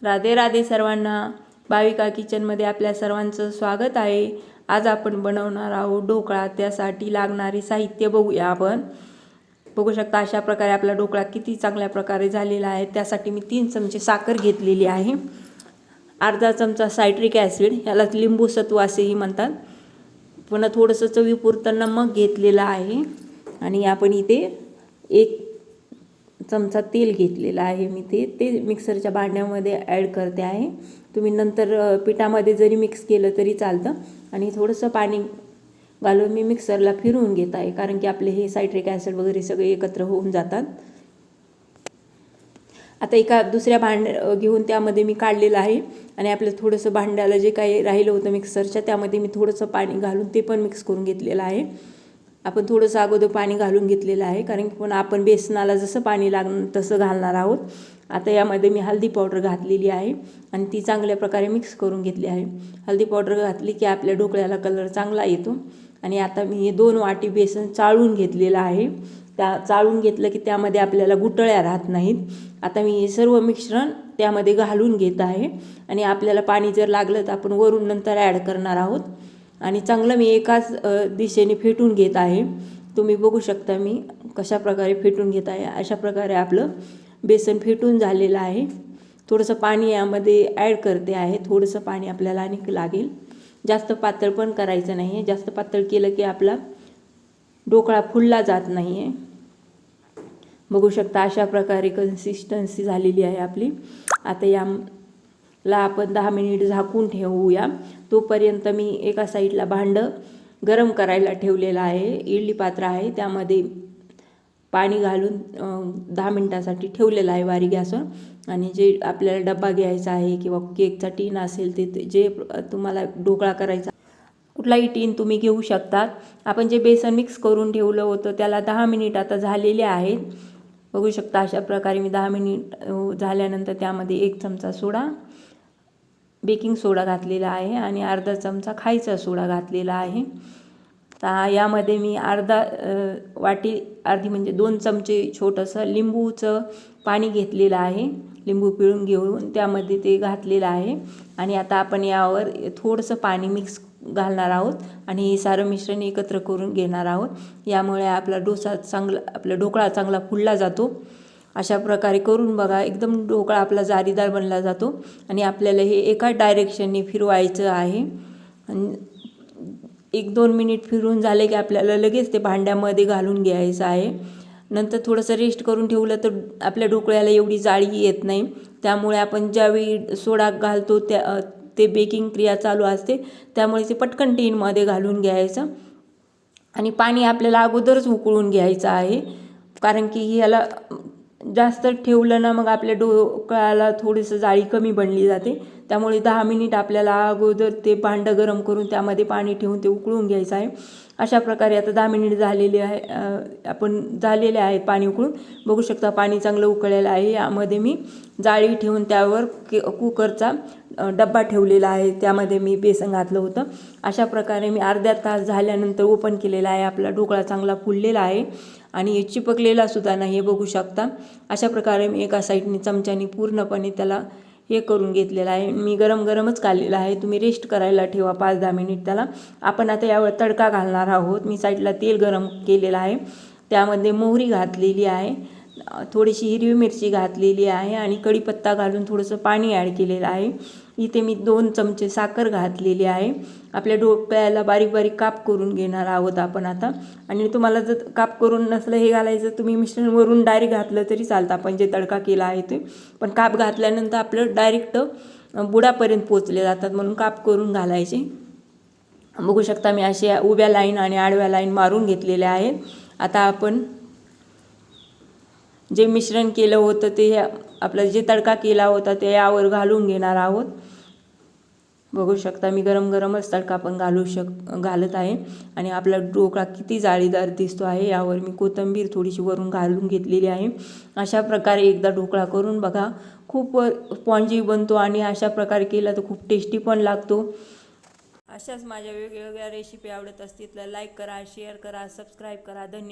राधे राधे सर्वांना. भाविका किचनमध्ये आपल्या सर्वांचं स्वागत आहे. आज आपण बनवणार आहोत ढोकळा. त्यासाठी लागणारे साहित्य बघूया आपण. बघू शकता अशा प्रकारे आपला ढोकळा किती चांगल्या प्रकारे झालेला आहे. त्यासाठी मी 3 चमचे साखर घेतलेली आहे, अर्धा चमचा सायट्रिक ॲसिड, यालाच लिंबू सत्व असेही म्हणतात, पुन्हा थोडंसं चवीपुरतं नमक घेतलेलं आहे आणि आपण इथे 1 चमचा तेल घेतलेला आहे. मी ते मिक्सरच्या भांड्यामध्ये ॲड करते आहे. तुम्ही नंतर पिठामध्ये जरी मिक्स केलं तरी चालतं. आणि थोडंसं पाणी घालून मी मिक्सरला फिरवून घेत आहे, कारण की आपले हे सायट्रिक ॲसिड वगैरे सगळे एकत्र होऊन जातात. आता एका दुसऱ्या घेऊन त्यामध्ये मी काढलेलं आहे आणि आपलं थोडंसं भांड्याला जे काही राहिलं होतं मिक्सरच्या त्यामध्ये मी थोडंसं पाणी घालून ते पण मिक्स करून घेतलेलं आहे. आपण थोडंसं अगोदर पाणी घालून घेतलेलं आहे, कारण की पण आपण बेसनाला जसं पाणी लागणार तसं घालणार आहोत. आता यामध्ये मी हळदी पावडर घातलेली आहे आणि ती चांगल्या प्रकारे मिक्स करून घेतली आहे. हळदी पावडर घातली की आपल्या ढोकळ्याला कलर चांगला येतो. आणि आता मी हे 2 वाटी बेसन चाळून घेतलेलं आहे. चाळून घेतलं की त्यामध्ये आपल्याला गुठळ्या राहत नाहीत. आता मी हे सर्व मिश्रण त्यामध्ये घालून घेत आहे आणि आपल्याला पाणी जर लागलं तर आपण वरून नंतर ॲड करणार आहोत. आणि चांगलं मी एकाच दिशेने फेटून घेत आहे. तुम्ही बघू शकता मी कशा प्रकारे फेटून घेत आहे. अशा प्रकारे आपलं बेसन फेटून झालेलं आहे. थोडंसं पाणी यामध्ये ॲड करते आहे. थोडंसं पाणी आपल्याला आणि लागेल. जास्त पातळ पण करायचं नाही आहे. जास्त पातळ केलं की आपला ढोकळा फुलला जात नाही आहे. बघू शकता अशा प्रकारे कन्सिस्टन्सी झालेली आहे आपली. आता याला आपण 10 मिनिट झाकून ठेवूया. तोपर्यंत मी एका साईडला भांडं गरम करायला ठेवलेलं आहे. इडली पात्र आहे, त्यामध्ये पाणी घालून 10 मिनिटासाठी ठेवलेलं आहे बारीक गॅसवर. आणि जे आपल्याला डबा घ्यायचा आहे किंवा केकचा टीन असेल ते जे तुम्हाला ढोकळा करायचा कुठलाही टीन तुम्ही घेऊ शकतात. आपण जे बेसन मिक्स करून ठेवलं होतं त्याला 10 मिनिट आता झालेले आहेत. बघू शकता अशा प्रकारे मी 10 मिनिट झाल्यानंतर त्यामध्ये 1 चमचा सोडा, बेकिंग सोडा घातलेला आहे आणि अर्धा चमचा खायचा सोडा घातलेला आहे. तर यामध्ये मी अर्धी म्हणजे 2 चमचे छोटंसं लिंबूचं पाणी घेतलेलं आहे. लिंबू पिळून घेऊन त्यामध्ये ते घातलेलं आहे. आणि आता आपण यावर थोडंसं पाणी मिक्स घालणार आहोत आणि हे सारं मिश्रण एकत्र करून घेणार आहोत. यामुळे आपला ढोकळा चांगला फुलला जातो. अशा प्रकारे करून बघा. एकदम ढोकळा आपला जाळीदार बनला जातो. आणि आपल्याला हे एका डायरेक्शनने फिरवायचं आहे. आणि 1-2 मिनिट फिरून झाले की आपल्याला लगेच ते भांड्यामध्ये घालून घ्यायचं आहे. नंतर थोडंसं रेस्ट करून ठेवलं तर आपल्या ढोकळ्याला एवढी जाळी येत नाही. त्यामुळे आपण ज्यावेळी सोडा घालतो ते बेकिंग क्रिया चालू असते, त्यामुळे ते पटकन टीनमध्ये घालून घ्यायचं. आणि पाणी आपल्याला अगोदरच उकळून घ्यायचं आहे, कारण की ह्याला जास्त ठेवलं ना मग आपल्या ढोकळ्याला थोडीसं जाळी कमी बनली जाते. त्यामुळे 10 मिनिट आपल्याला अगोदर ते भांडं गरम करून त्यामध्ये पाणी ठेवून ते उकळून घ्यायचं आहे. अशा प्रकारे आता 10 मिनिट झालेले आहे. झालेले आहे पाणी उकळून. बघू शकता पाणी चांगलं उकळलेलं आहे. यामध्ये मी जाळी ठेवून त्यावर कुकरचा डब्बा ठेवलेला आहे, त्यामध्ये मी बेसन घातलं होतं. अशा प्रकारे मी अर्ध्या तास झाल्यानंतर ओपन केलेला आहे. आपला ढोकळा चांगला फुललेला आहे आणि चिपकलेला सुद्धा नाही, हे बघू शकता. अशा प्रकारे मी एका साईडने चमच्याने पूर्णपणे त्याला हे करून घेतलेलं आहे. मी गरमच काढलेला आहे. तुम्ही रेस्ट करायला ठेवा 5-10 मिनिट त्याला. आपण आता यावर तडका घालणार आहोत. मी साईडला तेल गरम केलेलं आहे, त्यामध्ये मोहरी घातलेली आहे, थोडीशी हिरवी मिरची घातलेली आहे आणि कढीपत्ता घालून थोडंसं पाणी ॲड केलेलं आहे. इथे मी 2 चमचे साखर घातलेली आहे. आपल्या ढोकळ्याला बारीक बारीक काप करून घेणार आहोत आपण आता. आणि तुम्हाला जर काप करून नसलं हे घालायचं, तुम्ही मिश्रण वरून डायरेक्ट घातलं तरी चालतं, आपण जे तडका केला आहे ते. पण काप घातल्यानंतर आपलं डायरेक्ट बुडापर्यंत पोचले जातात, म्हणून काप करून घालायचे. बघू शकता मी अशा उभ्या लाईन आणि आडव्या लाईन मारून घेतलेल्या आहेत. आता आपण जे मिश्रण केलं होतं ते आपलं जे तडका केला होता ते यावर घालून घेणार आहोत. बघू शकता मी गरमच तडका पण घालत आहे. आणि आपला ढोकळा किती जाळीदार दिसतो आहे. यावर मी कोथिंबीर थोडीशी वरून घालून घेतलेली आहे. अशा प्रकारे एकदा ढोकळा करून बघा. खूप स्पॉन्जी बनतो आणि अशा प्रकारे केला तर खूप टेस्टी पण लागतो. अशाच माझ्या वेगवेगळ्या रेसिपी आवडत असतील तर लाईक करा, शेअर करा, सबस्क्राईब करा. धन्यवाद.